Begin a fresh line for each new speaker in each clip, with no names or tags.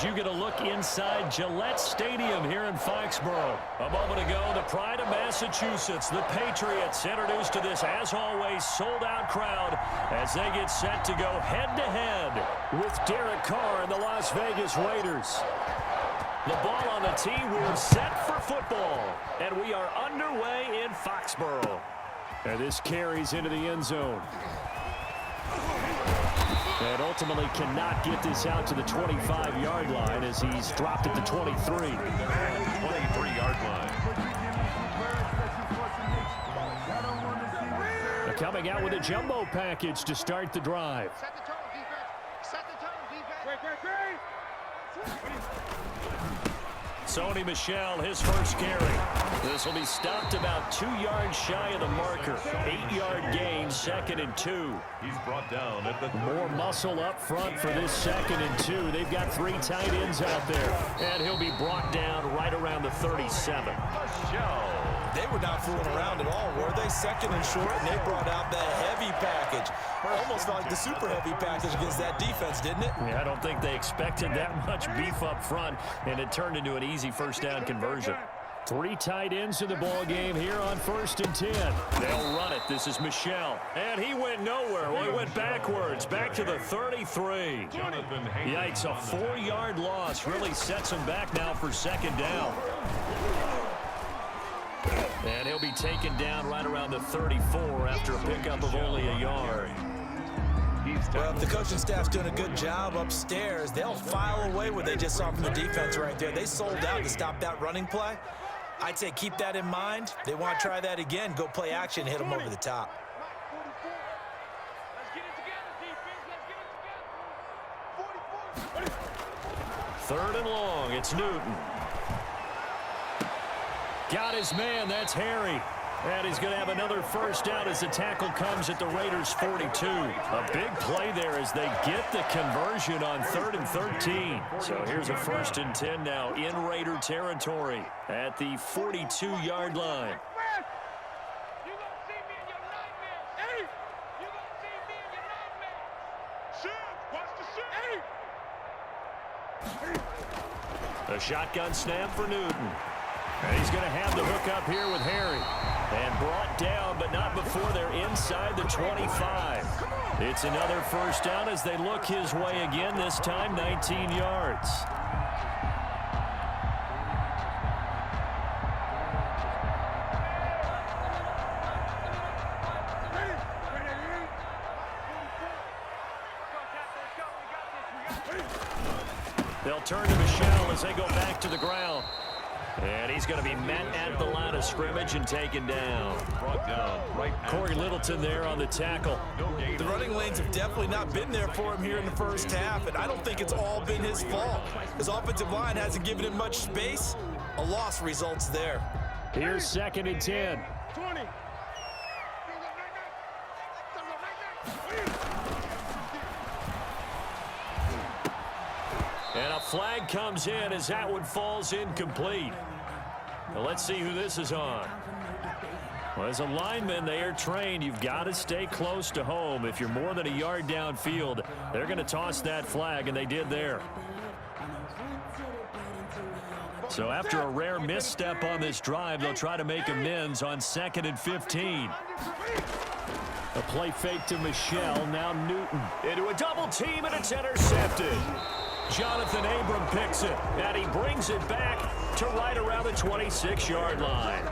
You get a look inside Gillette Stadium here in Foxborough. A moment ago, the pride of Massachusetts, the Patriots, introduced to this, as always, sold-out crowd as they get set to go head-to-head with Derek Carr and the Las Vegas Raiders. The ball on the tee, we're set for football, and we are underway in Foxborough. And this carries into the end zone. And ultimately cannot get this out to the 25-yard line as he's dropped at the 23.
23-yard line.
They're coming out with a jumbo package to start the drive.
Set the tone, defense. Set the tone, defense.
Sony Michel, his first carry. This will be stopped about 2 yards shy of the marker. 8-yard gain, 2nd and 2.
He's brought down at the
more muscle up front for this 2nd and 2. They've got 3 tight ends out there. And he'll be brought down right around the 37.
They were not fooling around at all, were they? 2nd and short, and they brought out the heavy package. Almost felt like the super heavy package against that defense, didn't it?
Yeah, I don't think they expected that much beef up front, and it turned into an easy first down conversion. 3 tight ends in the ball game here on 1st and 10. They'll run it. This is Michel. And he went nowhere. Well, he went backwards, back to the 33. Yikes, a 4-yard loss really sets him back now for 2nd down. And he'll be taken down right around the 34 after a pickup of only a yard.
Well, if the coaching staff's doing a good job upstairs, they'll file away what they just saw from the defense right there. They sold out to stop that running play. I'd say keep that in mind. They want to try that again. Go play action, hit them over the top.
Third and long. It's Newton. Got his man. That's Harry. And he's going to have another first down as the tackle comes at the Raiders' 42. A big play there as they get the conversion on 3rd and 13. So here's a 1st and 10 now in Raider territory at the 42-yard line. A shotgun snap for Newton. And he's going to have the hook up here with Harry. And brought down, but not before they're inside the 25. It's another first down as they look his way again, this time 19 yards. They'll turn to Michel as they go back to the ground. And he's going to be met at the line of scrimmage and taken down.
Brought down right.
Corey Littleton there on the tackle.
The running lanes have definitely not been there for him here in the first half, and I don't think it's all been his fault. His offensive line hasn't given him much space. A loss results there.
Here's 2nd and 10.
20.
And a flag comes in as that one falls incomplete. Now let's see who this is on. Well, as a lineman, they are trained. You've got to stay close to home. If you're more than a yard downfield, they're going to toss that flag, and they did there. So after a rare misstep on this drive, they'll try to make amends on 2nd and 15. A play fake to Michel. Now Newton into a double team, and it's intercepted. Jonathan Abram picks it, and he brings it back to right around the 26-yard line.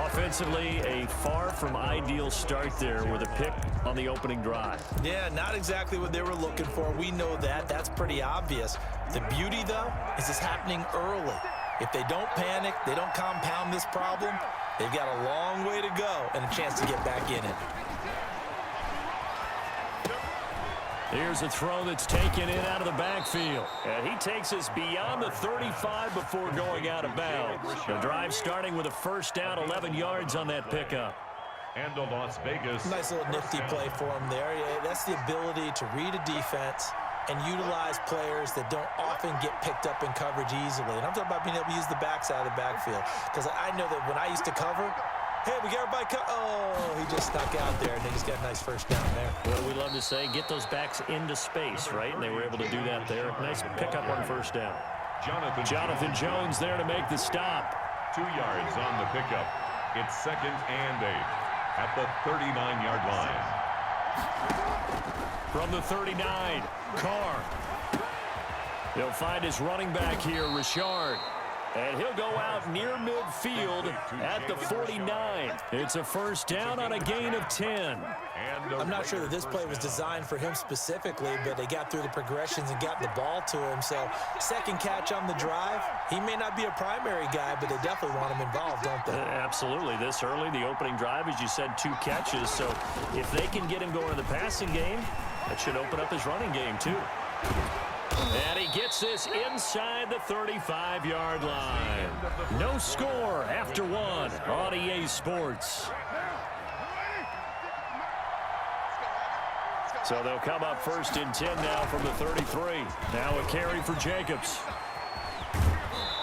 Offensively, a far from ideal start there with a pick on the opening drive.
Yeah, not exactly what they were looking for. We know that. That's pretty obvious. The beauty, though, is it's happening early. If they don't panic, they don't compound this problem, they've got a long way to go and a chance to get back in it.
Here's a throw that's taken in out of the backfield. And he takes us beyond the 35 before going out of bounds. The drive starting with a first down, 11 yards on that pickup.
And the Las Vegas.
Nice little nifty play for him there. Yeah, that's the ability to read a defense and utilize players that don't often get picked up in coverage easily. And I'm talking about being able to use the backside of the backfield. Because I know that when I used to cover, Hey, we got everybody. Oh, he just stuck out there, and they just got a nice first down there.
What do we love to say? Get those backs into space, right? And they were able to do that there. Nice pickup on first down. Jonathan Jones there to make the stop.
2 yards on the pickup. It's 2nd and 8 at the 39-yard line.
From the 39, Carr. He'll find his running back here, Richard. And he'll go out near midfield at the 49. It's a first down on a gain of 10.
I'm not sure that this play was designed for him specifically, but they got through the progressions and got the ball to him. So, second catch on the drive. He may not be a primary guy, but they definitely want him involved, don't they?
Absolutely. This early, the opening drive, as you said, 2 catches. So, if they can get him going in the passing game, that should open up his running game, too. And he gets this inside the 35-yard line. No score after 1 on EA Sports. So they'll come up 1st and 10 now from the 33. Now a carry for Jacobs.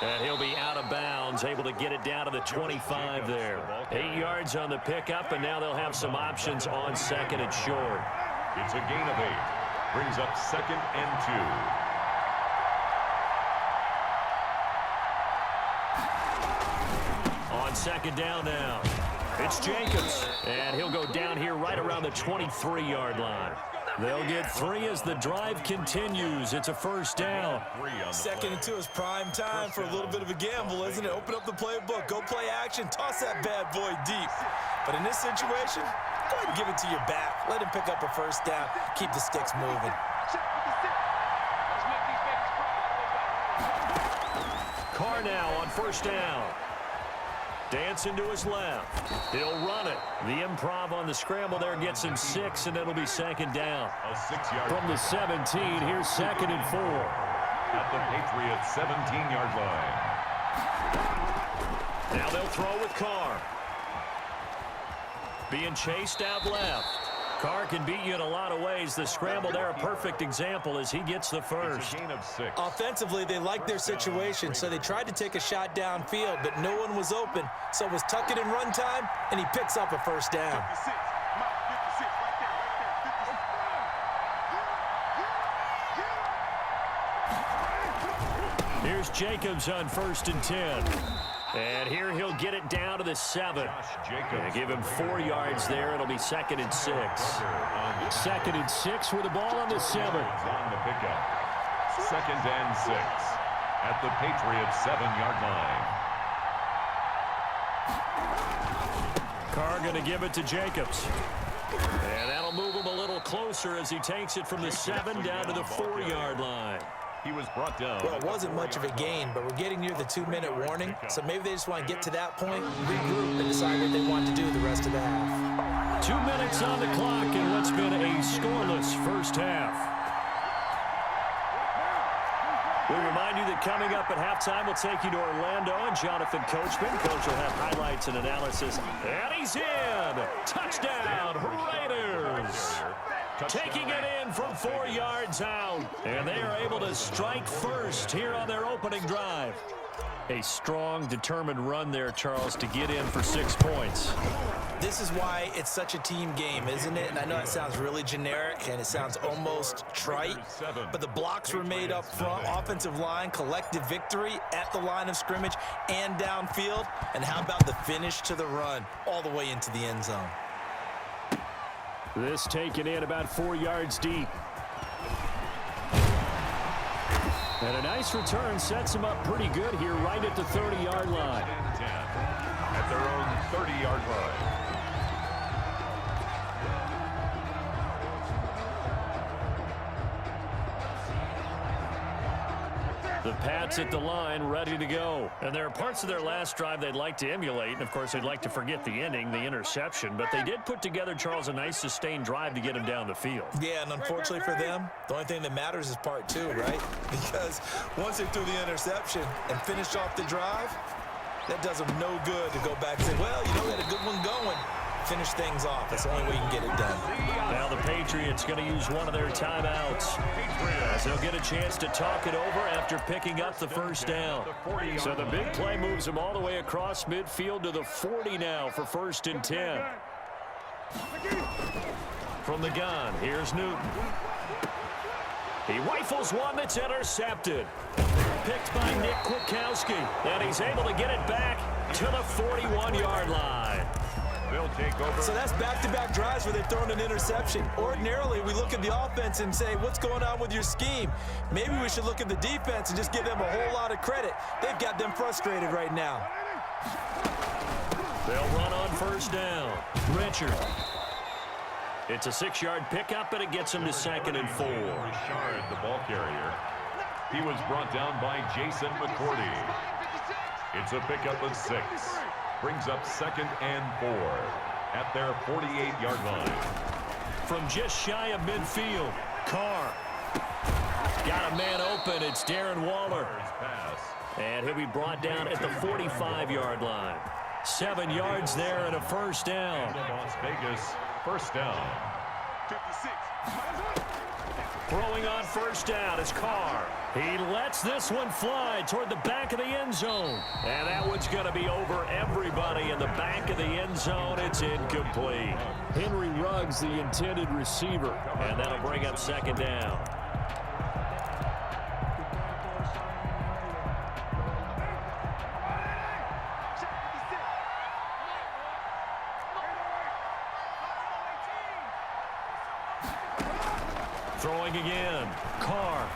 And he'll be out of bounds, able to get it down to the 25 there. 8 yards on the pickup, and now they'll have some options on 2nd and short.
It's a gain of 8. Brings up 2nd and 2.
On 2nd down now, it's Jacobs, and he'll go down here right around the 23-yard line. They'll get 3 as the drive continues. It's a first down.
2nd and 2 is prime time for a little bit of a gamble, isn't it? Open up the playbook, go play action, toss that bad boy deep. But in this situation, go ahead and give it to your back. Let him pick up a first down. Keep the sticks moving.
Carr now on first down. Dancing to his left. He'll run it. The improv on the scramble there gets him 6, and it'll be 2nd down.
A 6-yard
From the 17, here's 2nd and 4.
at the Patriots' 17-yard line.
Now they'll throw with Carr. Being chased out left. Carr can beat you in a lot of ways. The scramble there, a perfect example as he gets the first.
It's a gain of 6.
Offensively, they liked their situation, so they tried to take a shot downfield, but no one was open. So it was tuck it in run time, and he picks up a first down.
Here's Jacobs on 1st and 10. And here he'll get it down to the 7. And give him 4 yards there. It'll be 2nd and 6. 2nd and 6 with the ball on the 7.
On the pickup. 2nd and 6 at the Patriots' 7-yard line.
Carr going to give it to Jacobs. And that'll move him a little closer as he takes it from the 7 down to the 4-yard line.
He was brought down.
Well, it wasn't much of a gain, but we're getting near the 2-minute warning, so maybe they just want to get to that point, regroup, and decide what they want to do the rest of the half.
2 minutes on the clock in what's been a scoreless first half. We remind you that coming up at halftime, we'll take you to Orlando and Jonathan Coachman. Coach will have highlights and analysis. And he's in! Touchdown, Raiders! Taking it in from 4 yards out. And they are able to strike first here on their opening drive. A strong, determined run there, Charles, to get in for 6 points.
This is why it's such a team game, isn't it? And I know it sounds really generic and it sounds almost trite, but the blocks were made up front, offensive line, collective victory at the line of scrimmage and downfield. And how about the finish to the run all the way into the end zone?
This taken in about 4 yards deep. And a nice return sets them up pretty good here right at the 30-yard line.
At their own 30-yard line.
The Pats at the line, ready to go. And there are parts of their last drive they'd like to emulate. And, of course, they'd like to forget the ending, the interception. But they did put together, Charles, a nice sustained drive to get him down the field.
Yeah, and unfortunately for them, the only thing that matters is part 2, right? Because once they threw the interception and finished off the drive, that does them no good to go back and say, well, you know, we had a good one going. finish things off. That's the only way you can get it done.
Now the Patriots going to use one of their timeouts, as they'll get a chance to talk it over after picking up the first down. So the big play moves them all the way across midfield to the 40 now for 1st and 10. From the gun, here's Newton. He rifles one that's intercepted. Picked by Nick Kwiatkowski, and he's able to get it back to the 41-yard line.
They'll take over.
So that's back-to-back drives where they've thrown an interception. Ordinarily, we look at the offense and say, what's going on with your scheme? Maybe we should look at the defense and just give them a whole lot of credit. They've got them frustrated right now.
They'll run on 1st down. Richard. It's a 6-yard pickup, and it gets him to 2nd and 4.
Richard, the ball carrier. He was brought down by Jason McCourty. It's a pickup of 6. Brings up 2nd and 4 at their 48-yard line.
From just shy of midfield, Carr. Got a man open. It's Darren Waller. And he'll be brought down at the 45-yard line. 7 yards there and a 1st down.
Las Vegas, 1st down.
56.
Throwing on 1st down is Carr. He lets this one fly toward the back of the end zone. And that one's going to be over everybody in the back of the end zone. It's incomplete. Henry Ruggs, the intended receiver. And that'll bring up 2nd down. Throwing again. Carr.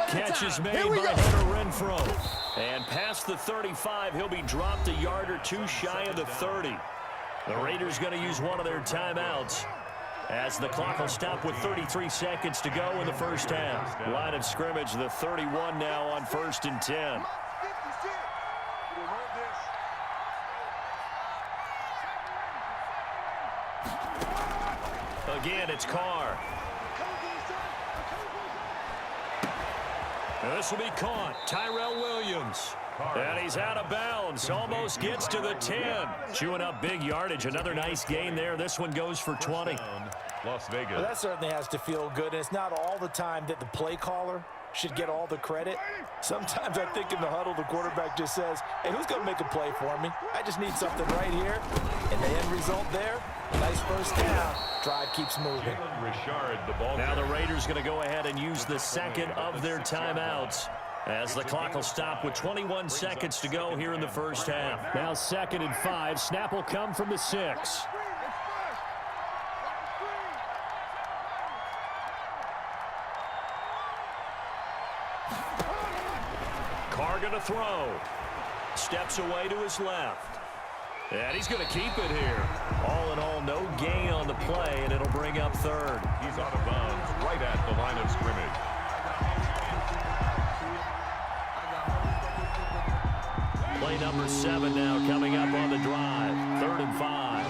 Catch is made by Hunter Renfrow. And past the 35, he'll be dropped a yard or 2 shy of the 30. The Raiders going to use one of their timeouts, as the clock will stop with 33 seconds to go in the 1st half. Line of scrimmage, the 31 now on 1st and 10. Again, it's Carr. And this will be caught. Tyrell Williams. And he's out of bounds. Almost gets to the 10. Chewing up big yardage. Another nice gain there. This one goes for 20.
Las Vegas.
Well, that certainly has to feel good. And it's not all the time that the play caller should get all the credit. Sometimes I think in the huddle, the quarterback just says, hey, who's going to make a play for me? I just need something right here. And the end result there, nice 1st down. Drive keeps moving.
Richard, the ball.
Now the Raiders going to go ahead and use the 2nd of their timeouts, as the clock will stop with 21 seconds to go here in the 1st half. Now 2nd and 5. Snap will come from the 6. Carr going to throw. Steps away to his left. And he's going to keep it here. All in all, no gain on the play, and it'll bring up 3rd.
He's out of bounds right at the line of scrimmage.
Play number 7 now coming up on the drive. 3rd and 5.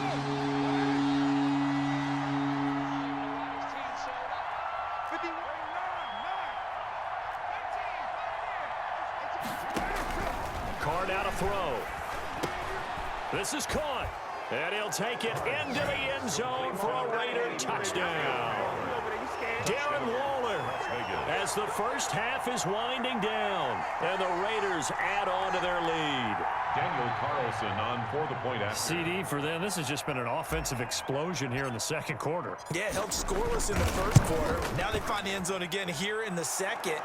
Carr now to throw. This is caught, and he'll take it into the end zone for a Raider touchdown. Darren Waller, as the 1st half is winding down, and the Raiders add on to their lead.
Daniel Carlson on for the point after.
CD for them. This has just been an offensive explosion here in the 2nd quarter.
Yeah, held scoreless in the 1st quarter. Now they find the end zone again here in the 2nd.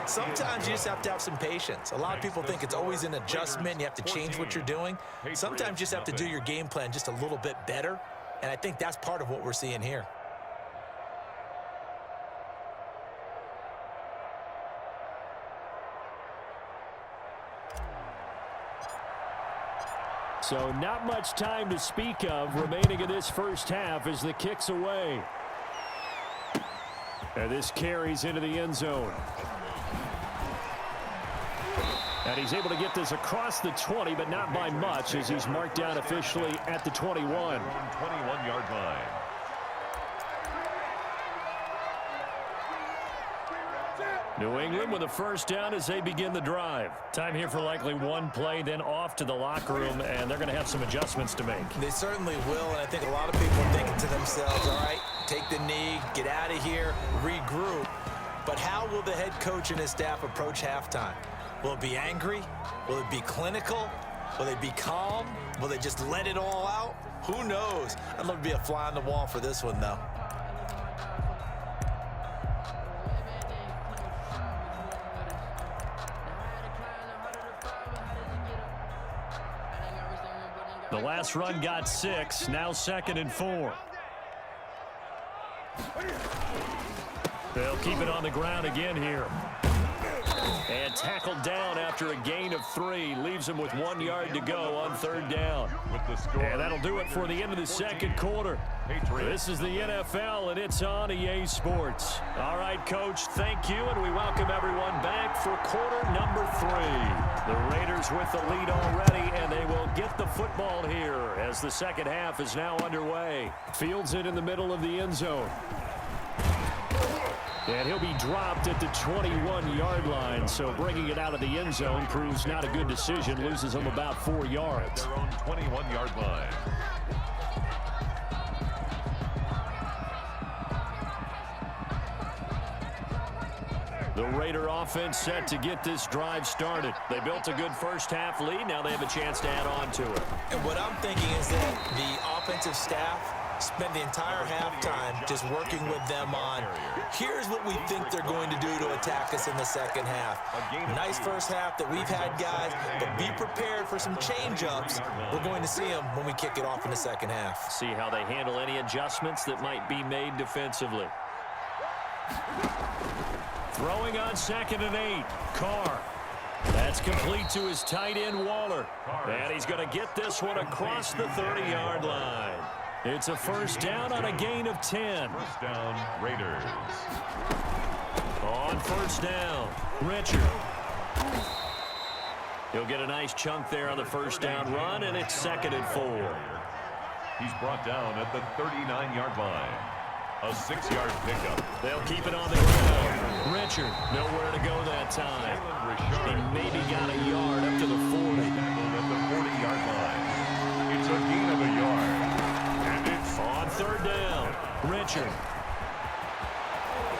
Sometimes you just have to have some patience. A lot of people think it's always an adjustment. You have to change what you're doing. Sometimes you just have to do your game plan just a little bit better. And I think that's part of what we're seeing here.
So not much time to speak of remaining in this 1st half as the kick's away. And this carries into the end zone. And he's able to get this across the 20, but not by much, as he's marked down officially at the 21.
21-yard line.
New England with a first down as they begin the drive. Time here for likely one play, then off to the locker room, and they're going to have some adjustments to make.
They certainly will, and I think a lot of people are thinking to themselves, all right, take the knee, get out of here, regroup. But how will the head coach and his staff approach halftime? Will it be angry? Will it be clinical? Will they be calm? Will they just let it all out? Who knows? I'd love to be a fly on the wall for this one, though.
The last run got 6, now 2nd and 4. They'll keep it on the ground again here. And tackled down after a gain of 3. Leaves him with 1 yard to go on 3rd down. And that'll do it for the end of the second quarter. This is the NFL, and it's on EA Sports. All right, Coach, thank you, and we welcome everyone back for quarter number 3. The Raiders with the lead already, and they will get the football here as the second half is now underway. Fields it in the middle of the end zone. And he'll be dropped at the 21-yard line, so bringing it out of the end zone proves not a good decision, loses him about 4 yards.
Their own 21-yard line.
The Raider offense set to get this drive started. They built a good first half lead. Now they have a chance to add on to it.
And what I'm thinking is that the offensive staff spent the entire halftime just working with them on, here's what we think they're going to do to attack us in the second half. Nice first half that we've had, guys, but be prepared for some change-ups. We're going to see them when we kick it off in the second half.
See how they handle any adjustments that might be made defensively. Throwing on 2nd and 8. Carr. That's complete to his tight end, Waller. And he's going to get this one across the 30-yard line. It's a first down on a gain of 10.
First down, Raiders.
On first down, Richard. He'll get a nice chunk there on the first down run, and it's 2nd and 4.
He's brought down at the 39-yard line. A 6-yard pickup.
They'll keep it on the ground. Richard, nowhere to go that time. He maybe got a yard up to the 40.
Tackled at the 40-yard line. It's a gain of a yard. And it's
On 3rd down, Richard.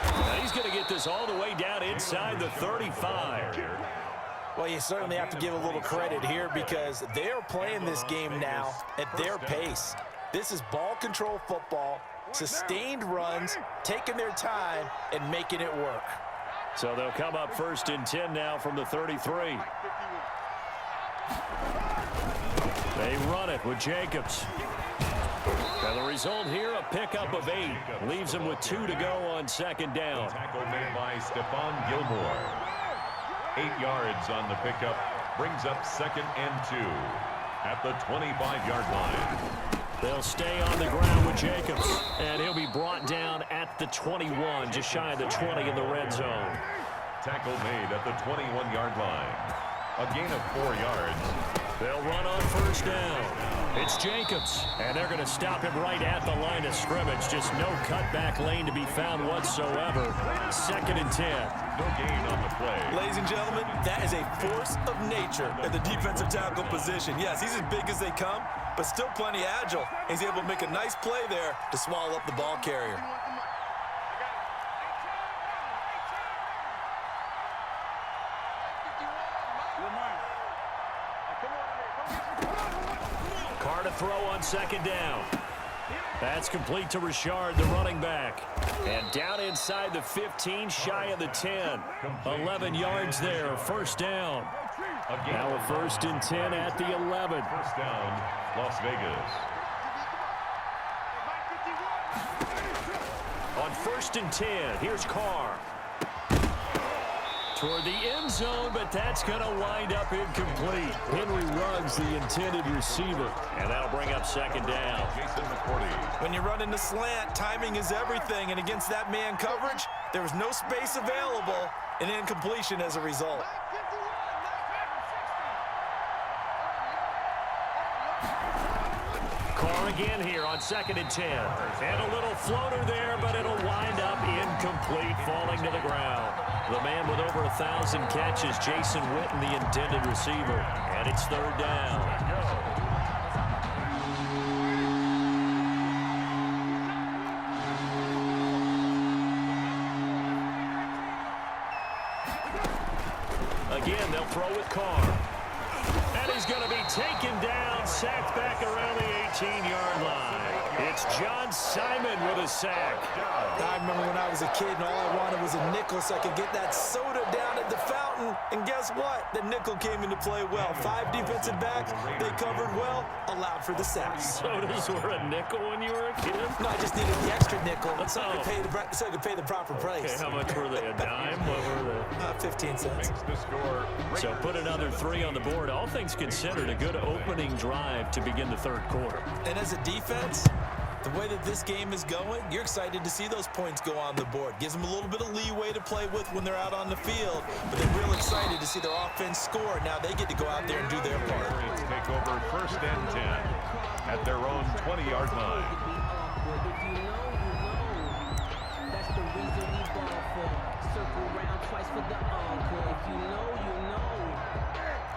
Now he's going to get this all the way down inside the 35.
Well, you certainly have to give a little credit here because they're playing this game now at their pace. This is ball control football. Sustained runs, taking their time, and making it work.
So they'll come up 1st and 10 now from the 33. They run it with Jacobs. And the result here, a pickup of 8. Leaves them with 2 to go on 2nd down.
tackle made by Stephon Gilmore. 8 yards on the pickup. Brings up 2nd and 2 at the 25-yard line.
They'll stay on the ground with Jacobs, and he'll be brought down at the 21, just shy of the 20 in the red zone.
Tackle made at the 21-yard line. A gain of 4 yards.
They'll run on first down. It's Jacobs, and they're going to stop him right at the line of scrimmage. Just no cutback lane to be found whatsoever. 2nd and 10.
No gain on the play.
Ladies and gentlemen, that is a force of nature at the defensive tackle position. Yes, he's as big as they come, but still plenty agile. He's able to make a nice play there to swallow up the ball carrier.
Carr to throw on 2nd down. That's complete to Richard, the running back. And down inside the 15, shy of the 10. 11 yards there, first down. Now a 1st and 10 at the 11.
First down, Las Vegas.
On 1st and 10, here's Carr. Toward the end zone, but that's going to wind up incomplete. Henry Ruggs, the intended receiver, and that'll bring up 2nd down.
Jason McCourty.
When you run in the slant, timing is everything, and against that man coverage, there was no space available, and incompletion as a result.
Carr again here on 2nd and 10. And a little floater there, but it'll wind up incomplete, falling to the ground. The man with over 1,000 catches, Jason Witten, the intended receiver. And it's third down. Again, they'll throw with Carr. And he's going to be taken down, sacked back around the 18-yard line. It's John Simon with a sack.
I remember when I was a kid and all I wanted was a nickel so I could get that soda down at the fountain. And guess what? The nickel came into play well. 5 defensive backs, they covered well, allowed for the sacks.
Sodas were a nickel when you were a kid?
No, I just needed the extra nickel so I could pay the proper price.
Okay, how much were they? A dime? What were they?
15 cents.
So put another 3 on the board. All things considered, a good opening drive to begin the third quarter.
And as a defense, the way that this game is going, you're excited to see those points go on the board. Gives them a little bit of leeway to play with when they're out on the field, but they're real excited to see their offense score. Now they get to go out there and do their part.
Take over 1st and 10 at their own 20-yard line.
That's the reason we ball for. Circle around twice for the encore. If you know, you know.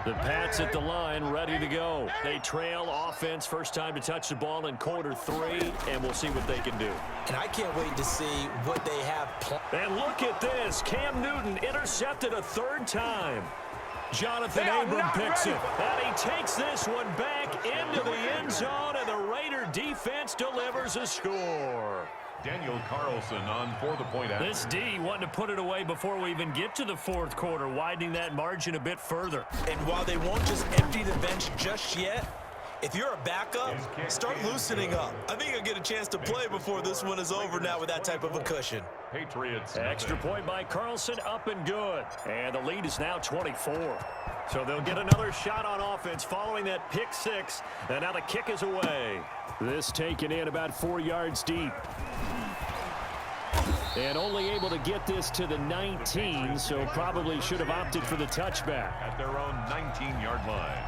The Pats at the line, ready to go. They trail offense, first time to touch the ball in quarter 3, and we'll see what they can do.
And I can't wait to see what they have planned.
And look at this. Cam Newton intercepted a 3rd time. Jonathan Abram picks it. And he takes this one back into the end zone, and the Raider defense delivers a score.
Daniel Carlson on for the point after.
This D wanting to put it away before we even get to the 4th quarter, widening that margin a bit further.
And while they won't just empty the bench just yet, if you're a backup, start loosening up. I think you'll get a chance to play before this one is over now with that type of a cushion.
Patriots.
Extra point by Carlson, up and good. And the lead is now 24. So they'll get another shot on offense following that pick 6. And now the kick is away. This taken in about 4 yards deep. And only able to get this to the 19, so probably should have opted for the touchback.
At their own 19-yard line.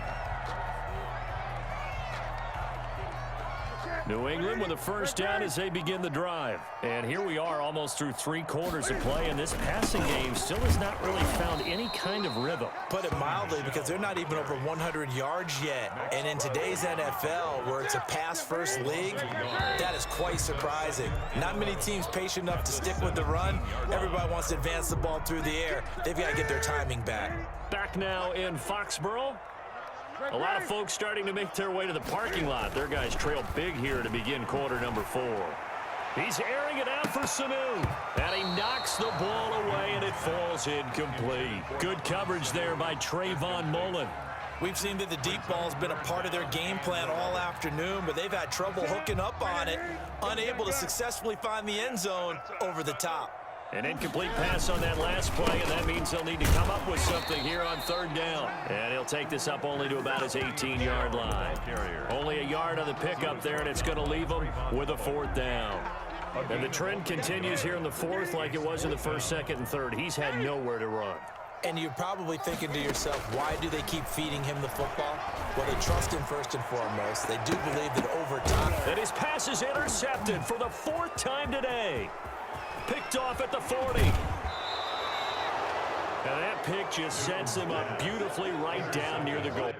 New England with a first down as they begin the drive. And here we are almost through 3 quarters of play, and this passing game still has not really found any kind of rhythm.
Put it mildly, because they're not even over 100 yards yet. And in today's NFL, where it's a pass-first league, that is quite surprising. Not many teams patient enough to stick with the run. Everybody wants to advance the ball through the air. They've got to get their timing back.
Back now in Foxborough. A lot of folks starting to make their way to the parking lot. Their guys trail big here to begin quarter number 4. He's airing it out for Sanu. And he knocks the ball away, and it falls incomplete. Good coverage there by Trayvon Mullen.
We've seen that the deep ball has been a part of their game plan all afternoon, but they've had trouble hooking up on it, unable to successfully find the end zone over the top.
An incomplete pass on that last play, and that means they'll need to come up with something here on 3rd down. And he'll take this up only to about his 18-yard line. Only a yard on the pickup there, and it's going to leave him with a 4th down. And the trend continues here in the 4th like it was in the 1st, 2nd, and 3rd. He's had nowhere to run.
And you're probably thinking to yourself, why do they keep feeding him the football? Well, they trust him first and foremost. They do believe that over time.
And his pass is intercepted for the 4th time today. Picked off at the 40. And that pick just sets him up beautifully right down near the goal.